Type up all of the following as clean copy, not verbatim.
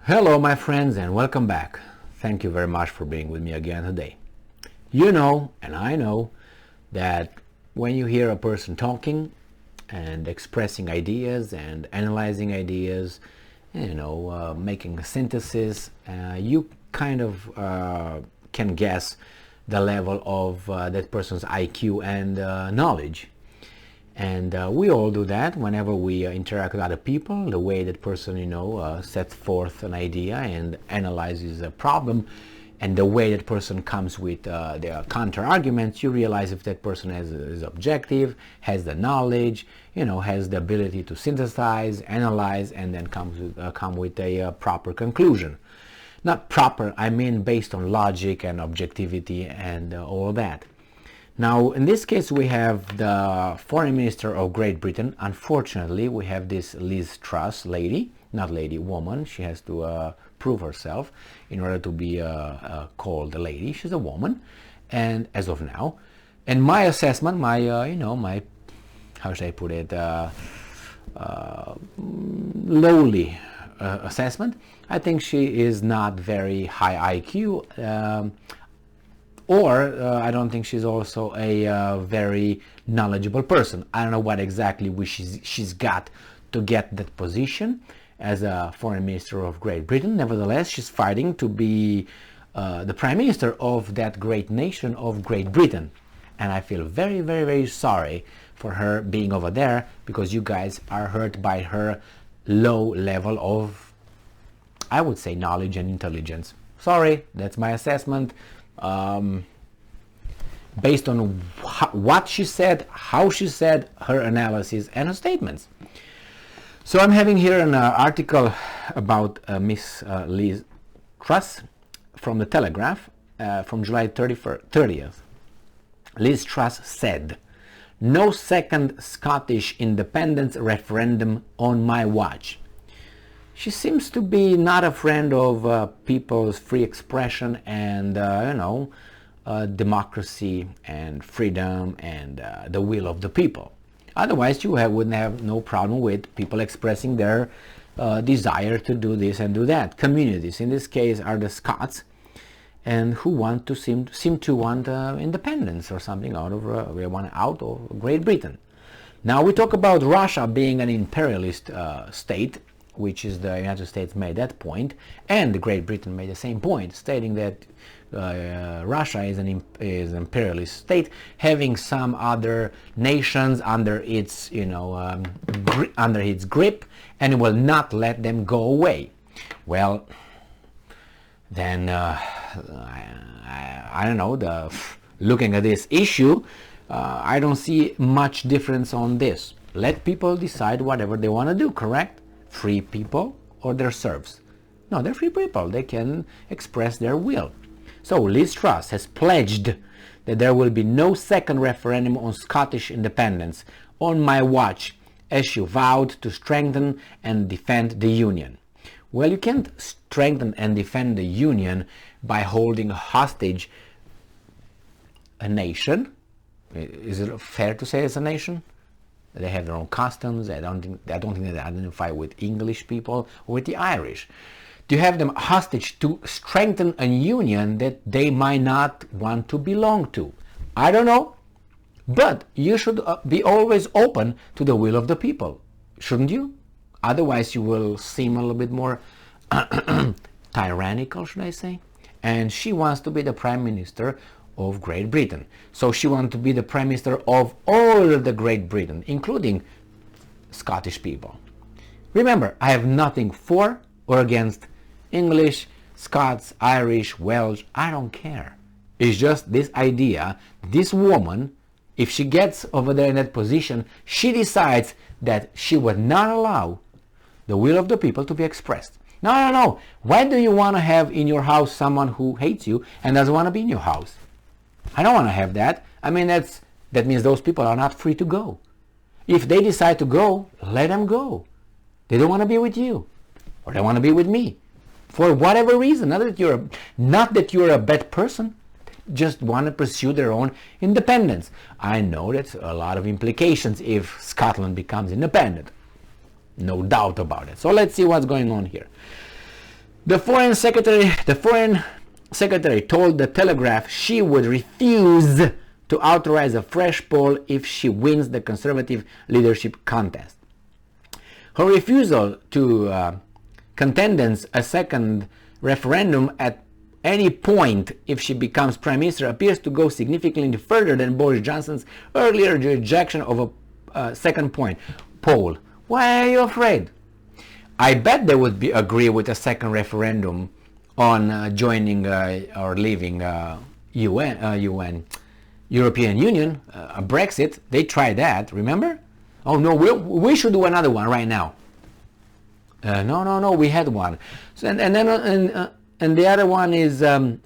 Hello my friends and welcome back. Thank you very much for being with me again today. You know, and I know, that when you hear a person talking and expressing ideas and analyzing ideas, making a synthesis, you kind of can guess the level of that person's IQ and knowledge. And we all do that whenever we interact with other people. The way that person, sets forth an idea and analyzes a problem, and the way that person comes with their counter arguments, you realize if that person is objective, has the knowledge, has the ability to synthesize, analyze, and then come with a proper conclusion. Not proper, I mean based on logic and objectivity and all that. Now, in this case, we have the Foreign Minister of Great Britain. Unfortunately, we have this Liz Truss lady, not lady, woman. She has to prove herself in order to be called a lady. She's a woman, and as of now, and my assessment, my how should I put it, lowly assessment, I think she is not very high IQ. Or I don't think she's also a very knowledgeable person. I don't know what exactly she's got to get that position as a Foreign Minister of Great Britain. Nevertheless, she's fighting to be the Prime Minister of that great nation of Great Britain. And I feel very, very, very sorry for her being over there, because you guys are hurt by her low level of, I would say, knowledge and intelligence. Sorry, that's my assessment. Based on what she said, how she said, her analysis and her statements. So I'm having here an article about Miss Liz Truss from the Telegraph from July 30th. Liz Truss said, "No second Scottish independence referendum on my watch." She seems to be not a friend of people's free expression and, democracy and freedom and the will of the people. Otherwise, you wouldn't have no problem with people expressing their desire to do this and do that. Communities, in this case, are the Scots, and who want to seem to want independence or something out of Great Britain. Now we talk about Russia being an imperialist state, which is the United States made that point, and Great Britain made the same point, stating that Russia is an imperialist state, having some other nations under its under its grip, and it will not let them go away. Well, then I don't know. Looking at this issue, I don't see much difference on this. Let people decide whatever they want to do. Correct? Free people or their serfs? No, they're free people. They can express their will. So Liz Truss has pledged that there will be no second referendum on Scottish independence on my watch, as she vowed to strengthen and defend the Union. Well, you can't strengthen and defend the Union by holding hostage a nation. Is it fair to say it's a nation? They have their own customs. I don't think they identify with English people or with the Irish. To have them hostage to strengthen a union that they might not want to belong to. I don't know, but you should be always open to the will of the people, shouldn't you? Otherwise you will seem a little bit more tyrannical, should I say? And she wants to be the Prime Minister of Great Britain. So she wants to be the Prime Minister of all of the Great Britain, including Scottish people. Remember, I have nothing for or against English, Scots, Irish, Welsh, I don't care. It's just this idea, this woman, if she gets over there in that position, she decides that she would not allow the will of the people to be expressed. No. Why do you want to have in your house someone who hates you and doesn't want to be in your house? I don't want to have that. I mean, that means those people are not free to go. If they decide to go, let them go. They don't want to be with you, or they want to be with me, for whatever reason. Not that you're a bad person, just want to pursue their own independence. I know that's a lot of implications if Scotland becomes independent. No doubt about it. So let's see what's going on here. The foreign secretary told the Telegraph she would refuse to authorize a fresh poll if she wins the Conservative leadership contest. Her refusal to contest a second referendum at any point if she becomes Prime Minister appears to go significantly further than Boris Johnson's earlier rejection of a second poll. Why are you afraid? I bet they would agree with a second referendum on joining or leaving European Union, Brexit. They tried that, remember? Oh no, we should do another one right now. No, we had one. So, and the other one is, how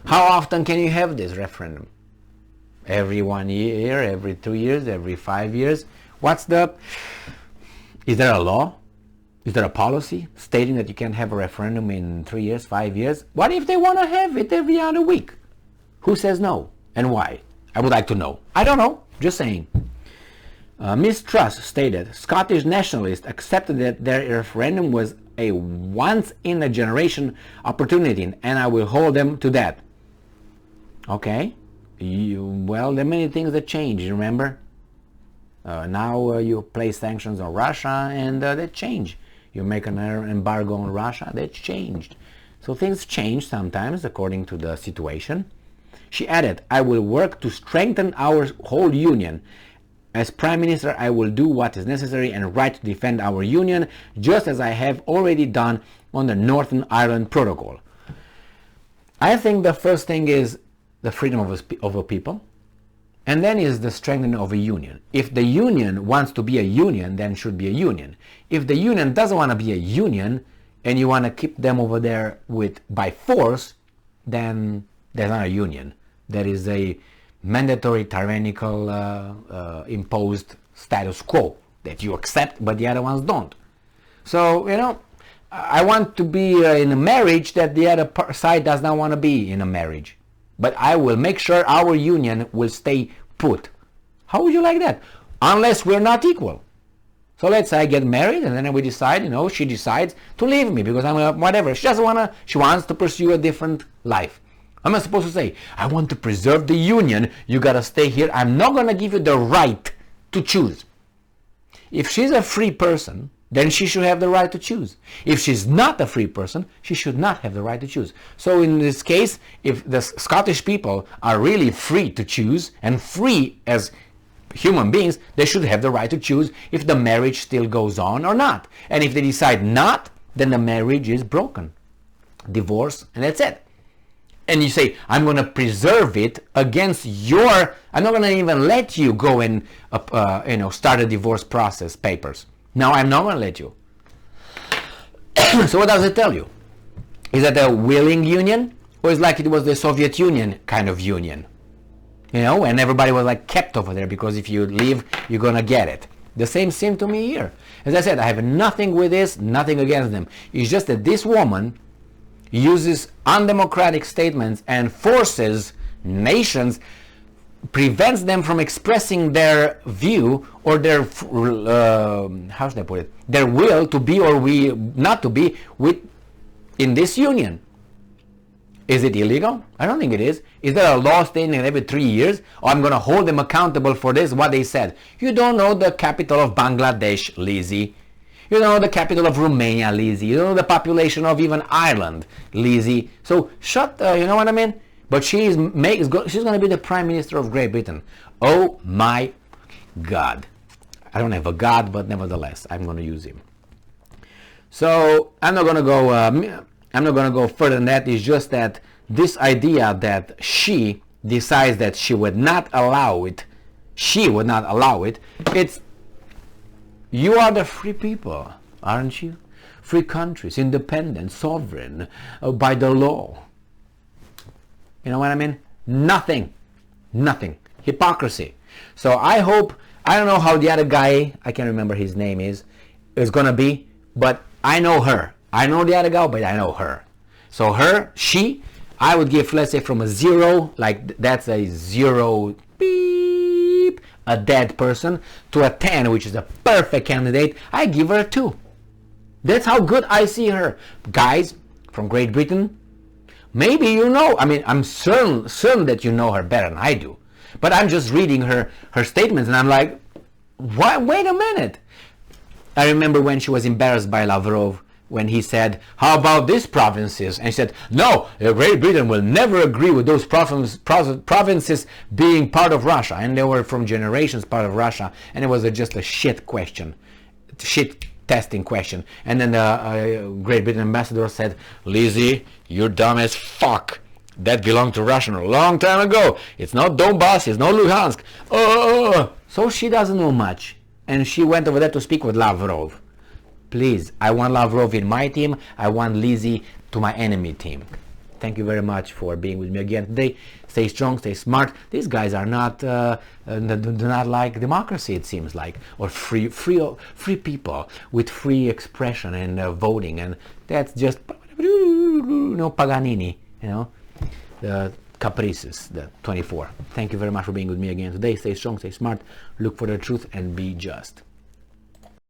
often can you have this referendum? Every 1 year, every 2 years, every 5 years? Is there a law? Is there a policy stating that you can have a referendum in 3 years, 5 years? What if they want to have it every other week? Who says no and why? I would like to know. I don't know, just saying. Ms. Truss stated, Scottish nationalists accepted that their referendum was a once-in-a-generation opportunity, and I will hold them to that. Okay. Well, there are many things that change, remember? Now you place sanctions on Russia, and they change. You make an embargo on Russia, that's changed. So things change sometimes according to the situation. She added, I will work to strengthen our whole union. As Prime Minister, I will do what is necessary and right to defend our union, just as I have already done on the Northern Ireland Protocol. I think the first thing is the freedom of a people, and then is the strengthening of a union. If the union wants to be a union, then it should be a union. If the union doesn't want to be a union, and you want to keep them over there by force, then there's not a union. There is a mandatory tyrannical imposed status quo that you accept but the other ones don't. So I want to be in a marriage that the other side does not want to be in a marriage, but I will make sure our union will stay put. How would you like that? Unless we're not equal. So let's say I get married and then we decide, she decides to leave me because I'm whatever. She wants to pursue a different life. I'm not supposed to say, I want to preserve the union, you gotta stay here. I'm not gonna give you the right to choose. If she's a free person, then she should have the right to choose. If she's not a free person, she should not have the right to choose. So in this case, if the Scottish people are really free to choose and free as human beings, they should have the right to choose if the marriage still goes on or not. And if they decide not, then the marriage is broken. Divorce, and that's it. And you say, I'm going to preserve it against I'm not going to even let you go and start a divorce process papers. No, I'm not going to let you. So what does it tell you? Is that a willing union, or is like it was the Soviet Union kind of union? And everybody was like kept over there because if you leave, you're going to get it. The same seemed to me here. As I said, I have nothing with this, nothing against them. It's just that this woman uses undemocratic statements and forces nations, prevents them from expressing their view or their how should I put it, their will to be or not to be in this union. Is it illegal? I don't think it is. Is there a law stating that every 3 years, I'm going to hold them accountable for this, what they said? You don't know the capital of Bangladesh, Lizzie. You don't know the capital of Romania, Lizzie. You don't know the population of even Ireland, Lizzie. So you know what I mean? But she's going to be the Prime Minister of Great Britain. Oh my God. I don't have a God, but nevertheless, I'm going to use him. So I'm not going to go further than that. It's just that this idea that she decides that she would not allow it, you are the free people, aren't you? Free countries, independent, sovereign, by the law. You know what I mean? Nothing. Hypocrisy. So I don't know how the other guy, I can't remember his name is going to be, but I know her. I know the other guy, but I know her. So I would give, let's say, from a 0, like that's a 0, beep, a dead person, to a 10, which is a perfect candidate. I give her a 2. That's how good I see her. Guys from Great Britain, maybe you know, I mean, I'm certain that you know her better than I do. But I'm just reading her statements and I'm like, what? Wait a minute. I remember when she was embarrassed by Lavrov when he said, how about these provinces? And she said, no, Great Britain will never agree with those provinces being part of Russia. And they were from generations part of Russia. And it was just a shit question, shit testing question. And then the Great Britain ambassador said, Lizzie, you're dumb as fuck. That belonged to Russia a long time ago. It's not Donbass, it's not Luhansk. So she doesn't know much. And she went over there to speak with Lavrov. Please, I want Lavrov in my team. I want Lizzie to my enemy team. Thank you very much for being with me again today. Stay strong, stay smart. These guys are not like democracy, it seems like, or free people with free expression and voting, and that's just Paganini, the caprices, the 24. Thank you very much for being with me again today. Stay strong, stay smart, look for the truth, and be just.